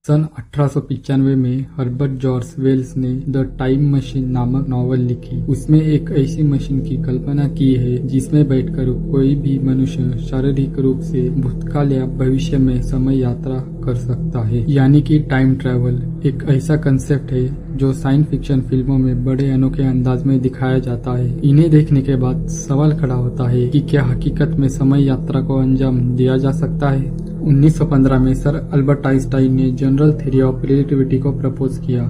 सन 1895 में Herbert George Wales ने the time machine नामक नॉवल लिखी। उसमें एक ऐसी मशीन की कल्पना की है जिसमें बैठकर कोई भी मनुष्य शारीरिक रूप से भूतकाल या भविष्य में समय यात्रा कर सकता है, यानी कि टाइम ट्रैवल एक ऐसा कंसेप्ट है जो साइंस फिक्शन फिल्मों में बड़े अनोखे अंदाज में दिखाया जाता है। इन्हें देखने के बाद सवाल खड़ा होता है कि क्या हकीकत में समय यात्रा को अंजाम दिया जा सकता है। 1915 में सर अल्बर्ट आइंस्टाइन ने जनरल थ्योरी ऑफ रिलेटिविटी को प्रपोज किया।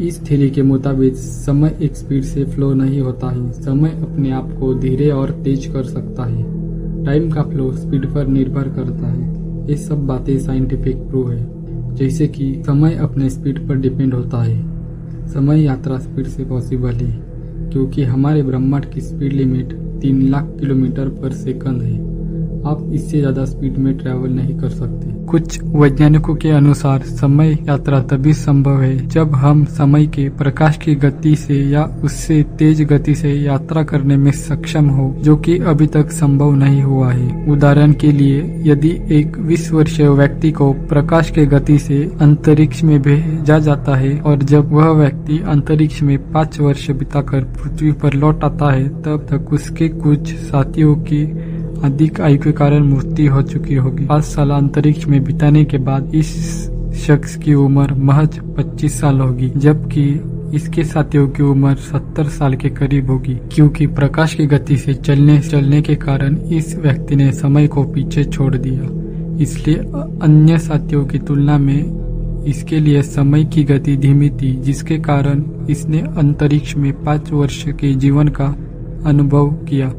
इस थ्योरी के मुताबिक समय एक स्पीड से फ्लो नहीं होता है, समय अपने आप को धीरे और तेज कर सकता है। टाइम का फ्लो स्पीड पर निर्भर करता है। ये सब बातें साइंटिफिक प्रूव है, जैसे कि समय अपने स्पीड पर डिपेंड होता है। समय यात्रा स्पीड से पॉसिबल है क्योंकि हमारे ब्रह्मांड की स्पीड लिमिट 3 लाख किलोमीटर पर सेकंड है। आप इससे ज्यादा स्पीड में ट्रैवल नहीं कर सकते। कुछ वैज्ञानिकों के अनुसार समय यात्रा तभी संभव है जब हम समय के प्रकाश की गति से या उससे तेज गति से यात्रा करने में सक्षम हो, जो कि अभी तक संभव नहीं हुआ है। उदाहरण के लिए, यदि एक 20 वर्षीय व्यक्ति को प्रकाश के गति से अंतरिक्ष में भेजा जाता है और जब वह व्यक्ति अंतरिक्ष में 5 वर्ष बिताकर पृथ्वी पर लौट आता है, तब तक उसके कुछ साथियों की अधिक आयु के कारण मृत्यु हो चुकी होगी। 5 साल अंतरिक्ष में बिताने के बाद इस शख्स की उम्र महज 25 साल होगी, जबकि इसके साथियों की उम्र 70 साल के करीब होगी। क्योंकि प्रकाश की गति से चलने के कारण इस व्यक्ति ने समय को पीछे छोड़ दिया, इसलिए अन्य साथियों की तुलना में इसके लिए समय की गति धीमी थी, जिसके कारण इसने अंतरिक्ष में 5 वर्ष के जीवन का अनुभव किया,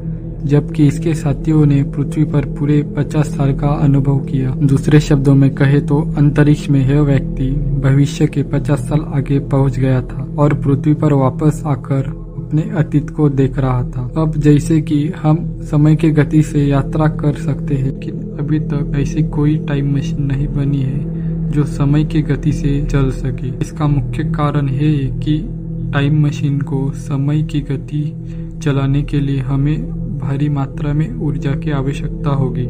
जबकि इसके साथियों ने पृथ्वी पर पूरे 50 साल का अनुभव किया। दूसरे शब्दों में कहे तो अंतरिक्ष में यह व्यक्ति भविष्य के 50 साल आगे पहुंच गया था और पृथ्वी पर वापस आकर अपने अतीत को देख रहा था। अब जैसे कि हम समय की गति से यात्रा कर सकते हैं, लेकिन अभी तक ऐसी कोई टाइम मशीन नहीं बनी है जो समय की गति से चल सके। इसका मुख्य कारण है कि टाइम मशीन को समय की गति चलाने के लिए हमें भारी मात्रा में ऊर्जा की आवश्यकता होगी।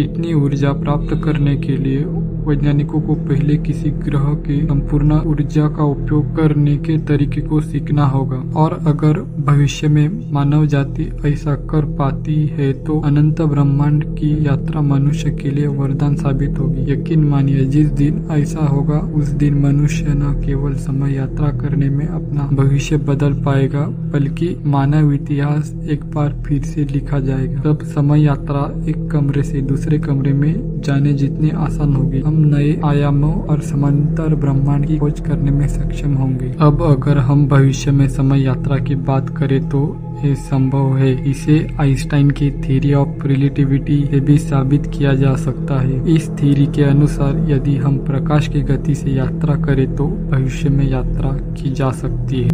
इतनी ऊर्जा प्राप्त करने के लिए वैज्ञानिकों को पहले किसी ग्रह के संपूर्ण ऊर्जा का उपयोग करने के तरीके को सीखना होगा, और अगर भविष्य में मानव जाति ऐसा कर पाती है तो अनंत ब्रह्मांड की यात्रा मनुष्य के लिए वरदान साबित होगी। यकीन मानिए, जिस दिन ऐसा होगा उस दिन मनुष्य न केवल समय यात्रा करने में अपना भविष्य बदल पाएगा, बल्कि मानव इतिहास एक बार फिर से लिखा जाएगा। तब समय यात्रा एक कमरे से दूसरे कमरे में जाने जितनी आसान होगी। हम नए आयामों और समांतर ब्रह्मांड की खोज करने में सक्षम होंगे। अब अगर हम भविष्य में समय यात्रा की बात करें तो ये संभव है। इसे आइंस्टाइन की थ्योरी ऑफ रिलेटिविटी से भी साबित किया जा सकता है। इस थ्योरी के अनुसार यदि हम प्रकाश की गति से यात्रा करें तो भविष्य में यात्रा की जा सकती है।